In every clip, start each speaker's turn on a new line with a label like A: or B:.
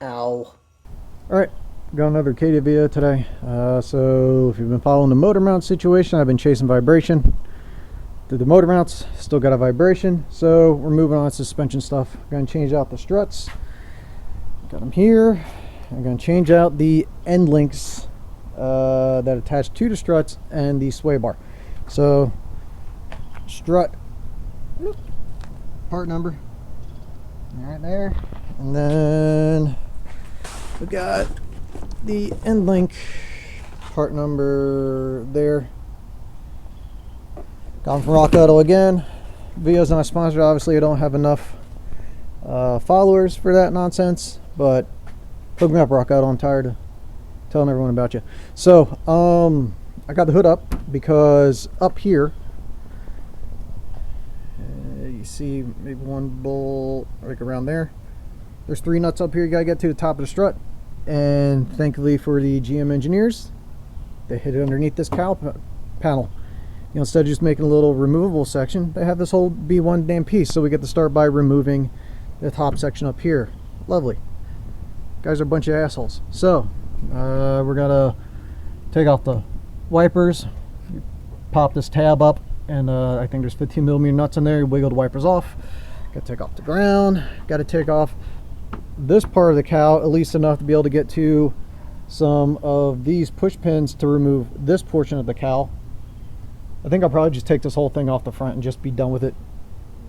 A: Ow.
B: Alright, got another Acadia video today. So if you've been following the motor mount situation, I've been chasing vibration. Did the motor mounts, still got a vibration. So we're moving on to suspension stuff. I'm going to change out the struts. Got them here. I'm going to change out the end links that attach to the struts and the sway bar. So strut part number right there, and then we got the end link part number there. Got from Rock Auto again. Video's not sponsored, obviously. I don't have enough followers for that nonsense, but hook me up, Rock Auto. I'm tired of telling everyone about you. So I got the hood up because up here you see maybe one bolt like around there. There's 3 nuts up here you gotta get to the top of the strut, and thankfully for the GM engineers, they hid it underneath this cowl panel. You know, instead of just making a little removable section, they have this whole be one damn piece. So we get to start by removing the top section up here. Lovely. Guys are a bunch of assholes. So we're gonna take off the wipers, pop this tab up, and I think there's 15mm nuts in there. You wiggle the wipers off. Got to take off the ground. Got to take off this part of the cowl at least enough to be able to get to some of these push pins to remove this portion of the cowl. I think I'll probably just take this whole thing off the front and just be done with it,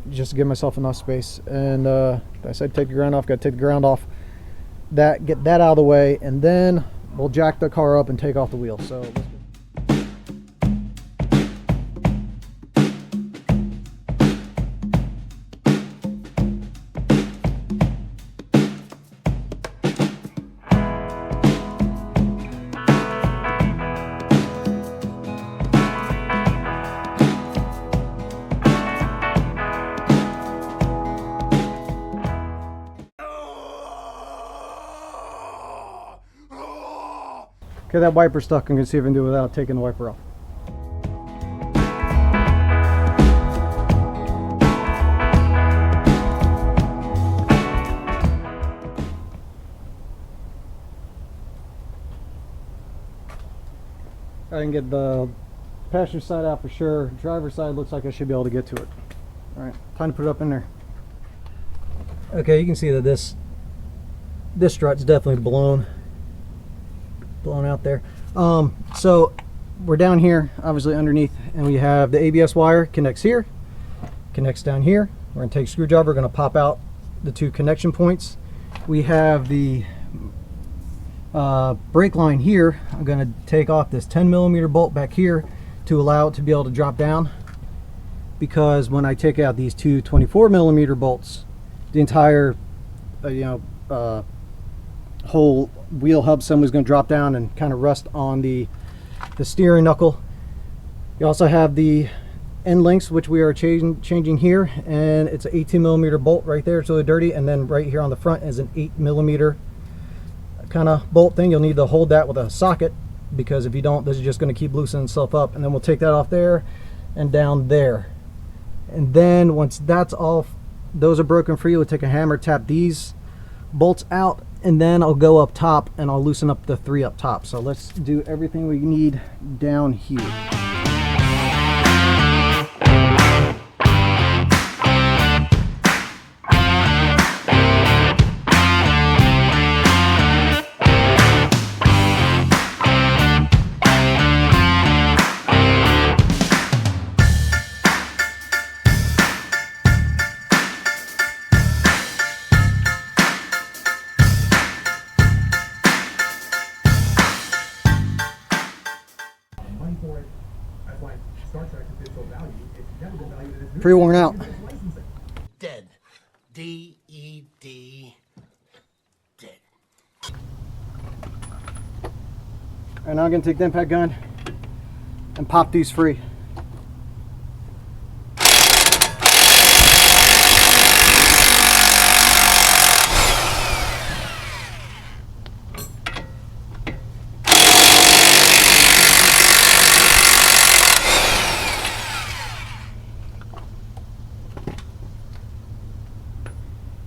B: just to give myself enough space. And I said take the ground off. Got to take the ground off. Get that out of the way, and then we'll jack the car up and take off the wheel. So let's go. Okay, that wiper's stuck. I'm gonna see if I can do it without taking the wiper off. I can get the passenger side out for sure. Driver's side looks like I should be able to get to it. All right, time to put it up in there. Okay, you can see that this strut's definitely blown out there. So we're down here, obviously underneath, and we have the ABS wire connects here, connects down here. We're gonna take a screwdriver, gonna pop out the 2 connection points. We have the brake line here. I'm gonna take off this 10mm bolt back here to allow it to be able to drop down, because when I take out these 2 24mm bolts, the entire whole wheel hub assembly is going to drop down and kind of rust on the steering knuckle. You also have the end links, which we are changing here, and it's an 18mm bolt right there. It's really dirty, and then right here on the front is an 8mm kind of bolt thing. You'll need to hold that with a socket, because if you don't, this is just going to keep loosening itself up. And then we'll take that off there and down there, and then once that's off, those are broken free, we'll take a hammer, tap these bolts out, and then I'll go up top and I'll loosen up the 3 up top. So let's do everything we need down here. Pretty worn out.
A: Dead. D-E-D. Dead.
B: And now I'm going to take the impact gun and pop these free.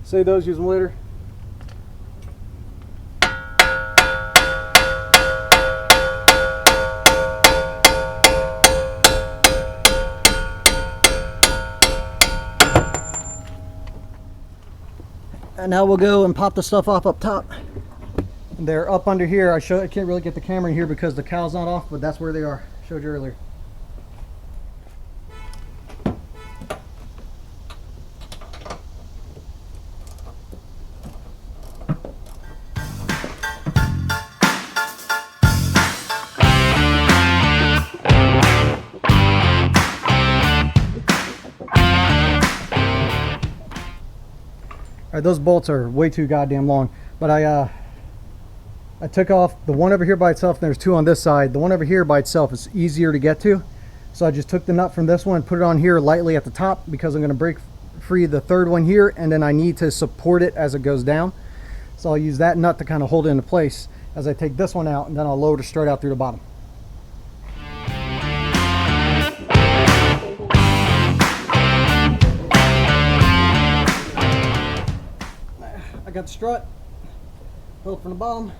B: Save those, use them later. And now we'll go and pop the stuff off up top. They're up under here. I can't really get the camera in here because the cow's not off, but that's where they are. Showed you earlier. All right, those bolts are way too goddamn long, but I took off the one over here by itself, and there's two on this side. The one over here by itself is easier to get to, so I just took the nut from this one and put it on here lightly at the top because I'm going to break free the third one here, and then I need to support it as it goes down. So I'll use that nut to kind of hold it into place as I take this one out, and then I'll lower it straight out through the bottom. I got the strut built from the bottom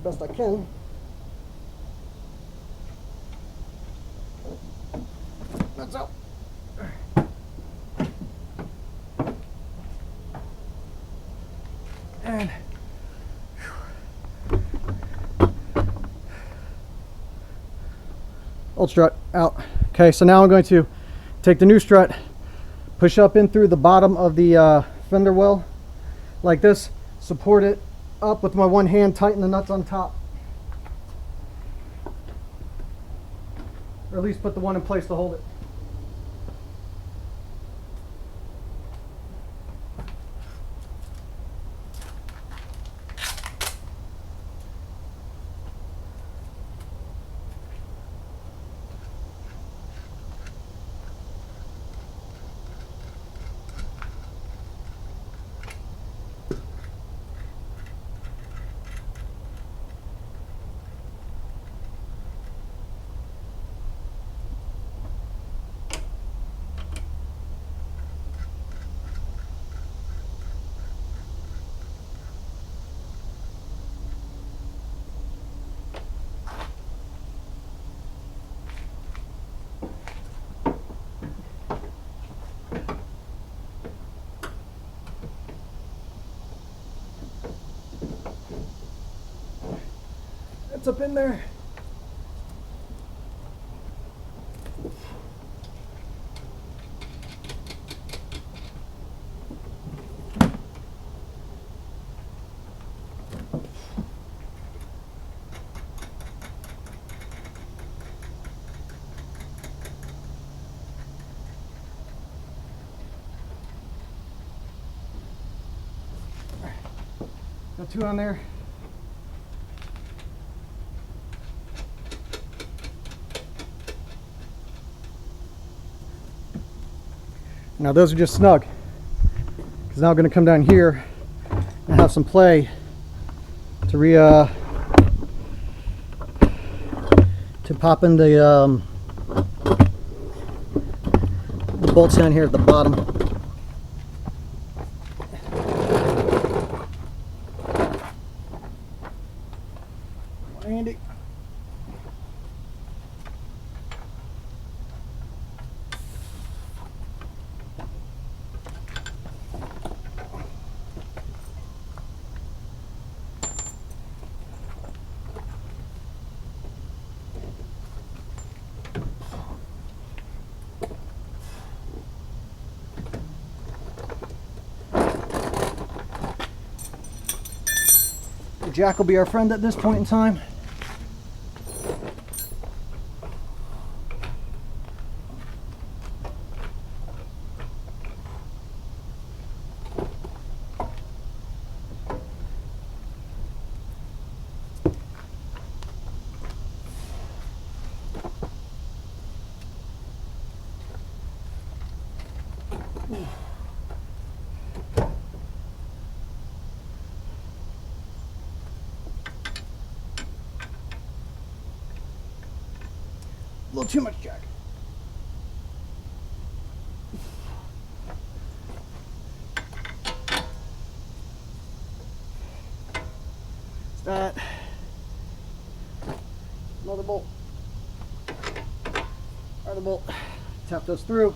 B: best I can. That's out. And old strut out. Okay, so now I'm going to take the new strut, push up in through the bottom of the fender well like this, support it up with my one hand, tighten the nuts on top, or at least put the one in place to hold it. It's up in there. Got two on there. Now those are just snug, because now I'm going to come down here and have some play to pop in the bolts down here at the bottom. Andy. Jack will be our friend at this point in time. A little too much, Jack. That. Another bolt. Another bolt. Tap those through.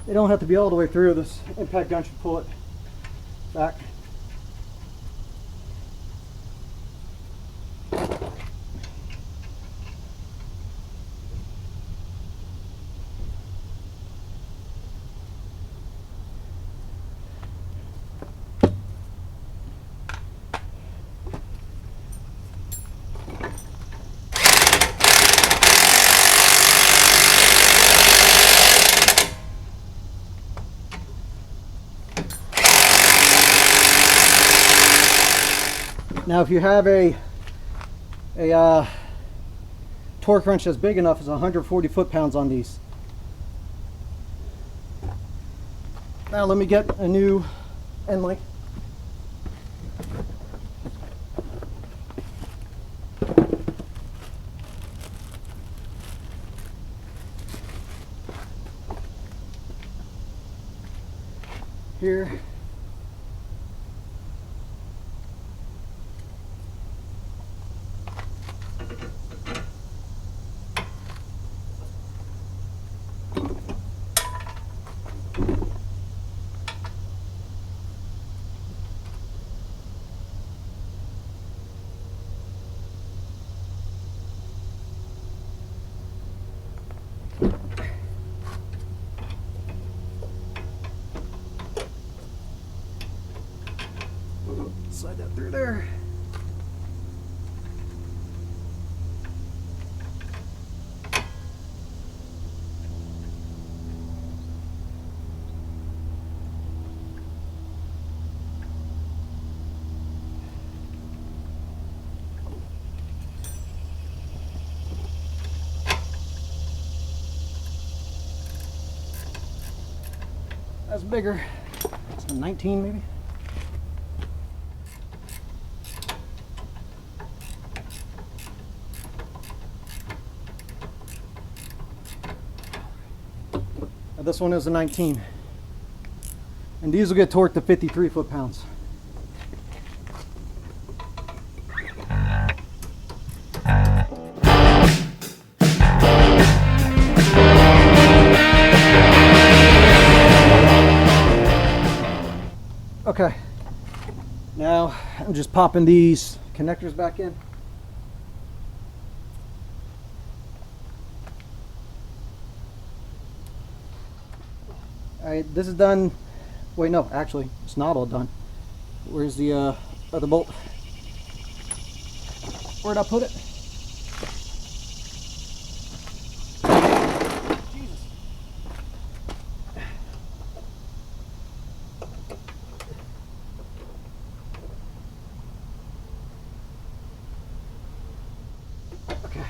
B: They don't have to be all the way through. This impact gun should pull it back. Now, if you have a torque wrench that's big enough, it's 140 foot-pounds on these. Now, let me get a new end link. Here. Slide that through there. That's bigger. It's a 19 maybe. This one is a 19, and these will get torqued to 53 foot-pounds. Okay, now I'm just popping these connectors back in. Alright, this is done. Wait, no, actually, it's not all done. Where's the other bolt? Where'd I put it? Jesus. Okay.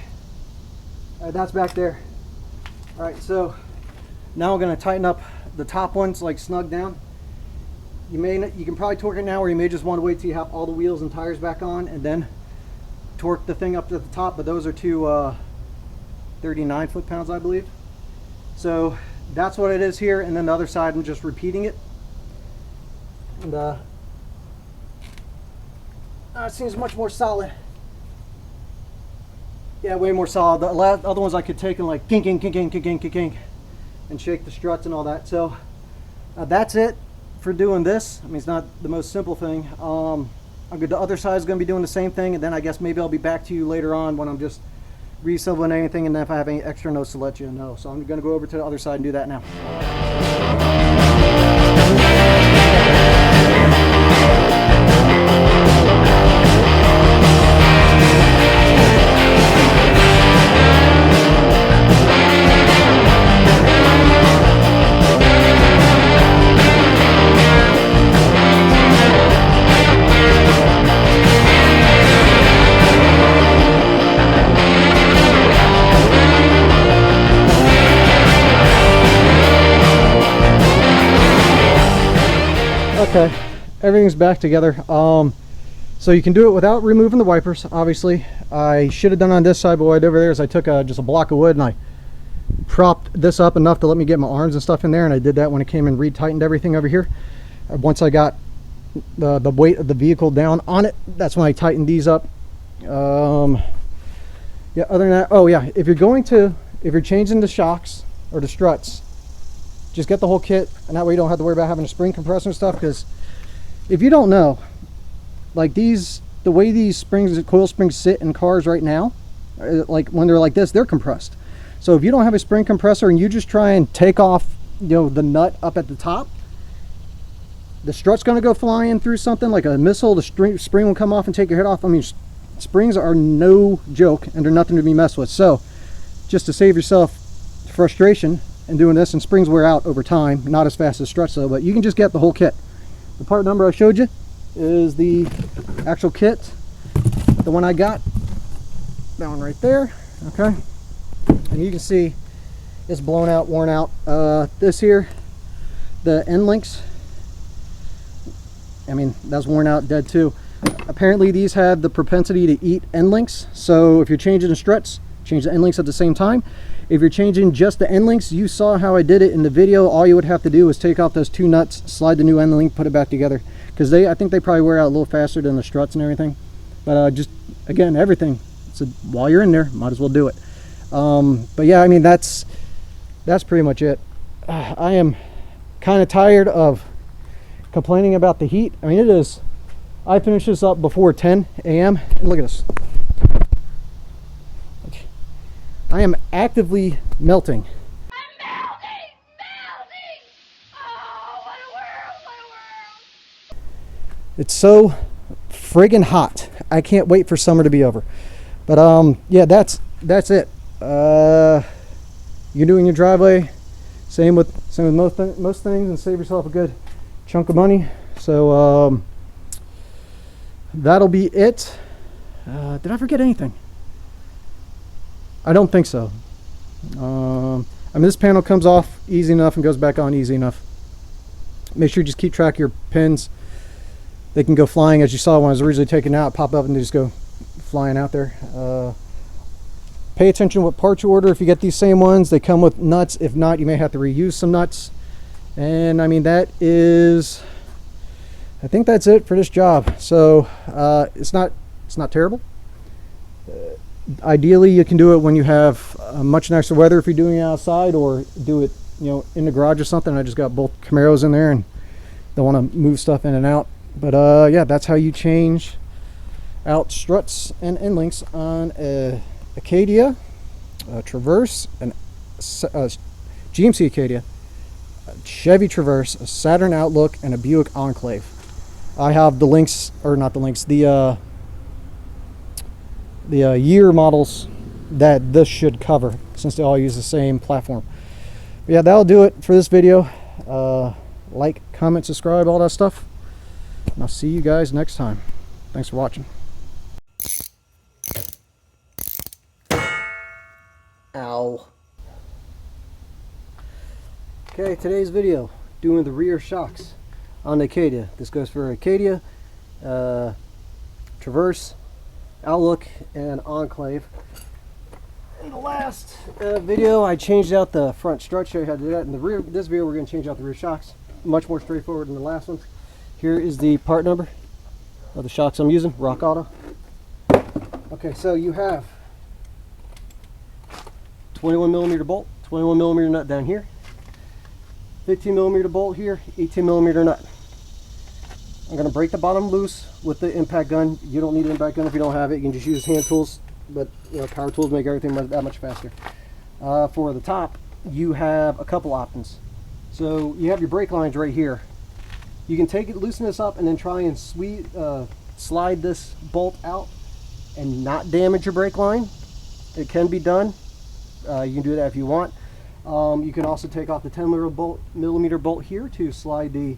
B: Alright, that's back there. Alright, so now we're going to tighten up the top ones, like snug down. You can probably torque it now, or you may just want to wait till you have all the wheels and tires back on and then torque the thing up to the top, but those are two 39 foot-pounds, I believe. So that's what it is here, and then the other side I'm just repeating it. And it seems much more solid. Yeah, way more solid. The other ones I could take and like kink, kink, kink, kink, kink, kink, kink, and shake the struts and all that. So that's it for doing this. I mean, it's not the most simple thing. I'm good. The other side is going to be doing the same thing, and then I guess maybe I'll be back to you later on when I'm just reassembling anything, and then if I have any extra notes to let you know. So I'm going to go over to the other side and do that now. Okay, everything's back together. So you can do it without removing the wipers, obviously. I should have done on this side, but what I did over there is I took just a block of wood and I propped this up enough to let me get my arms and stuff in there, and I did that when it came and retightened everything over here. Once I got the weight of the vehicle down on it, that's when I tightened these up. Yeah, other than that, oh yeah, if you're changing the shocks or the struts, just get the whole kit, and that way you don't have to worry about having a spring compressor and stuff. Because if you don't know, like the way these springs, coil springs sit in cars right now, like when they're like this, they're compressed. So if you don't have a spring compressor and you just try and take off, you know, the nut up at the top, the strut's going to go flying through something like a missile. The spring will come off and take your head off. I mean, springs are no joke, and they're nothing to be messed with. So just to save yourself frustration and doing this, and springs wear out over time, not as fast as struts though, but you can just get the whole kit. The part number I showed you is the actual kit, the one I got, that one right there. Okay, and you can see it's blown out, worn out. This here, the end links, I mean, that's worn out, dead too. Apparently these have the propensity to eat end links, so if you're changing the struts, change the end links at the same time. If you're changing just the end links, you saw how I did it in the video. All you would have to do is take off those two nuts, slide the new end link, put it back together, because I think they probably wear out a little faster than the struts and everything. But just again, everything, so while you're in there, might as well do it. But yeah, I mean, that's pretty much it. I am kind of tired of complaining about the heat. I mean, it is, I finished this up before 10 a.m. and look at this. I am actively melting.
C: I'm melting! Melting! Oh, what a world! What a world!
B: It's so friggin' hot. I can't wait for summer to be over. But yeah, that's it. You're doing your driveway, same with most things, and save yourself a good chunk of money. So that'll be it. Did I forget anything? I don't think so. I mean, this panel comes off easy enough and goes back on easy enough. Make sure you just keep track of your pins. They can go flying, as you saw when I was originally taking it out, pop up and they just go flying out there. Pay attention to what parts you order. If you get these same ones, they come with nuts. If not, you may have to reuse some nuts. And I mean, that is, I think that's it for this job. So it's not terrible. Ideally, you can do it when you have much nicer weather if you're doing it outside, or do it, you know, in the garage or something. I just got both Camaros in there and don't want to move stuff in and out. But yeah, that's how you change out struts and end links on a Acadia, a Traverse, and GMC Acadia, a Chevy Traverse, a Saturn Outlook, and a Buick Enclave. I have the links, or not the links, the year models that this should cover, since they all use the same platform. But yeah, that'll do it for this video. Like, comment, subscribe, all that stuff, and I'll see you guys next time. Thanks for watching. Ow. Okay, today's video, doing the rear shocks on the Acadia. This goes for Acadia, Traverse, Outlook, and Enclave. In the last video, I changed out the front strut. Show you how to do that. In the rear, this video, we're going to change out the rear shocks. Much more straightforward than the last one. Here is the part number of the shocks I'm using, Rock Auto. Okay, so you have 21mm bolt, 21mm nut down here, 15mm bolt here, 18mm nut. I'm going to break the bottom loose with the impact gun. You don't need an impact gun if you don't have it. You can just use hand tools, but you know, power tools make everything that much faster. For the top, you have a couple options. So you have your brake lines right here. You can take it, loosen this up, and then try and slide this bolt out and not damage your brake line. It can be done. You can do that if you want. You can also take off the 10mm bolt here to slide the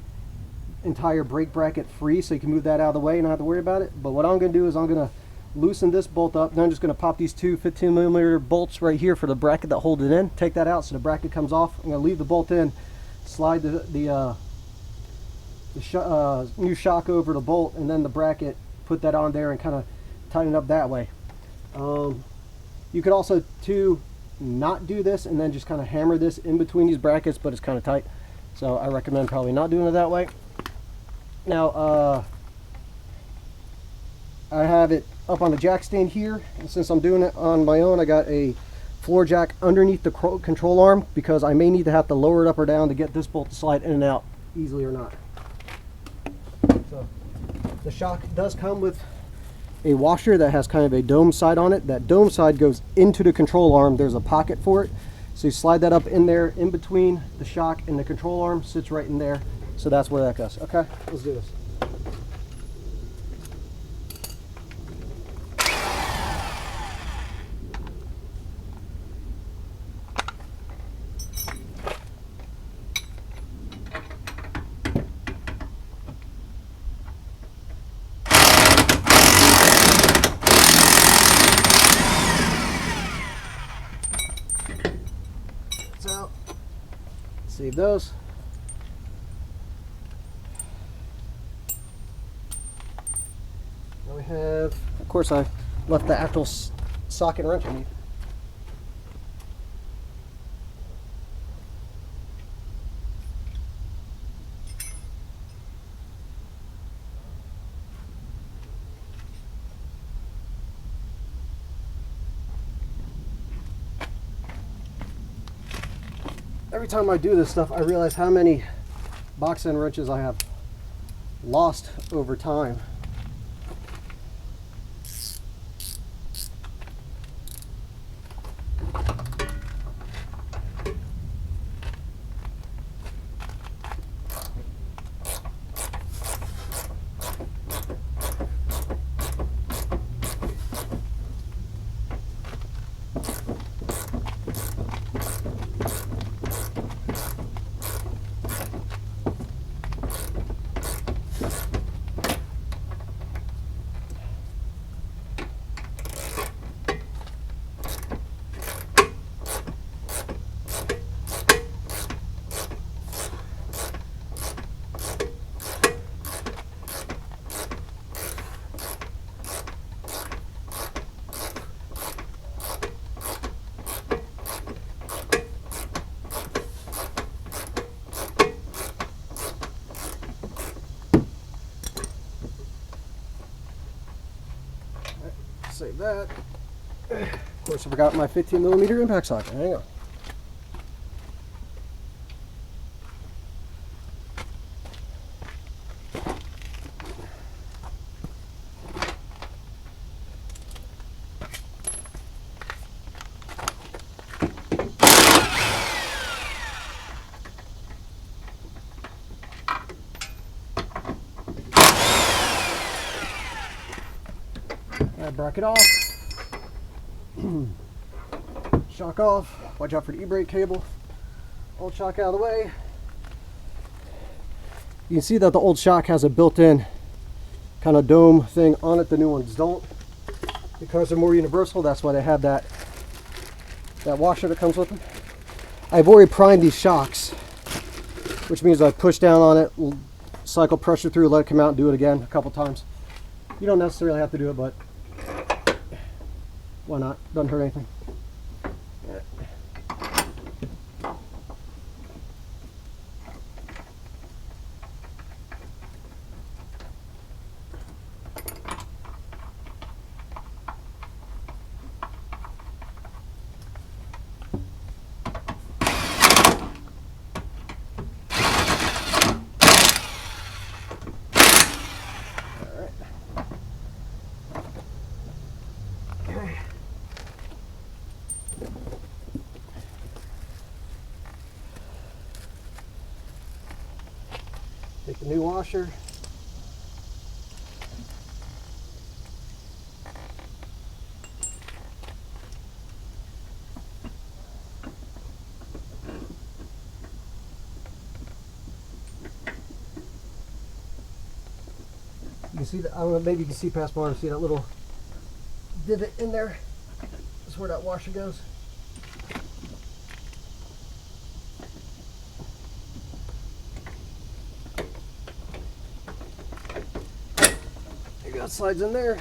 B: entire brake bracket free, so you can move that out of the way and not have to worry about it. But what I'm going to do is I'm going to loosen this bolt up, then I'm just going to pop these two 15mm bolts right here for the bracket that hold it in. Take that out so the bracket comes off. I'm going to leave the bolt in, slide the new shock over the bolt, and then the bracket, put that on there and kind of tighten up that way. You could also not do this and then just kind of hammer this in between these brackets, but it's kind of tight, so I recommend probably not doing it that way. Now I have it up on the jack stand here, and since I'm doing it on my own, I got a
D: floor jack underneath the control arm, because I may need to have to lower it up or down to get this bolt to slide in and out easily or not. So the shock does come with a washer that has kind of a dome side on it. That dome side goes into the control arm. There's a pocket for it. So you slide that up in there, in between the shock and the control arm, sits right in there. So that's where that goes. Okay, let's do this. Out. Save those. Now we have, of course, I left the actual socket wrench in. Every time I do this stuff, I realize how many box end wrenches I have lost over time. Save that. Of course, I forgot my 15mm impact socket. Hang on. Bracket off. Shock off. Watch out for the e-brake cable. Old shock out of the way. You can see that the old shock has a built-in kind of dome thing on it. The new ones don't. Because they're more universal, that's why they have that washer that comes with them. I've already primed these shocks, which means I push down on it, cycle pressure through, let it come out, and do it again a couple times. You don't necessarily have to do it, but why not? Doesn't hurt anything. Take the new washer. You can see that, I don't know, maybe you can see past more and see that little divot in there. That's where that washer goes. That slides in there.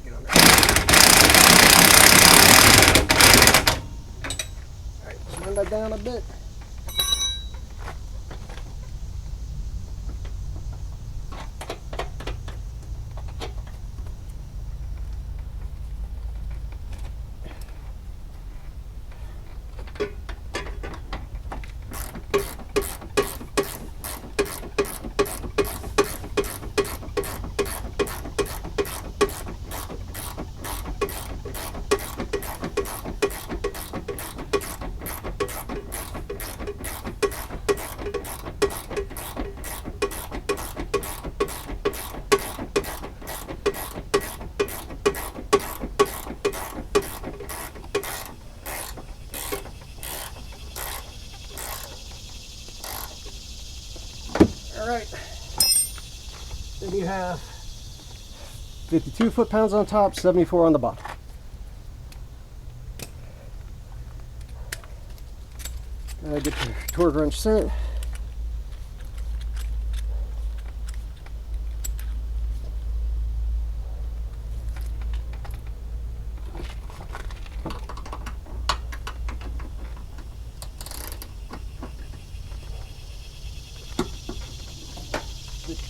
D: Get on there. it down a bit. Alright, then you have 52 foot-pounds on top, 74 on the bottom. Get your torque wrench set.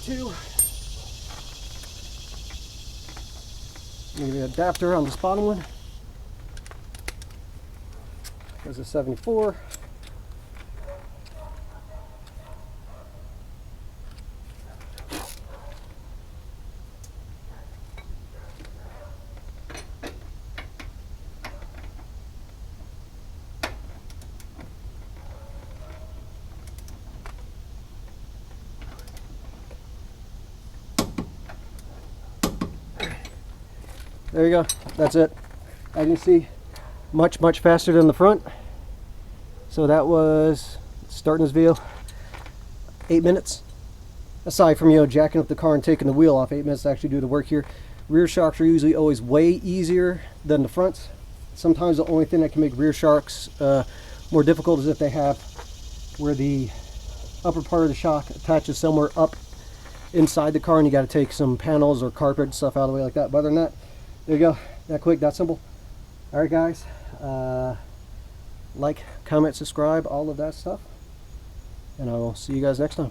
D: Two. Give you an adapter on this bottom one. There's a 74. There you go. That's it. As you can see, much faster than the front. So that was, starting this video, 8 minutes. Aside from, you know, jacking up the car and taking the wheel off, 8 minutes to actually do the work here. Rear shocks are usually always way easier than the fronts. Sometimes the only thing that can make rear shocks more difficult is if they have where the upper part of the shock attaches somewhere up inside the car and you got to take some panels or carpet stuff out of the way like that. But other than that, there you go. That quick, that simple. Alright guys, like, comment, subscribe, all of that stuff. And I will see you guys next time.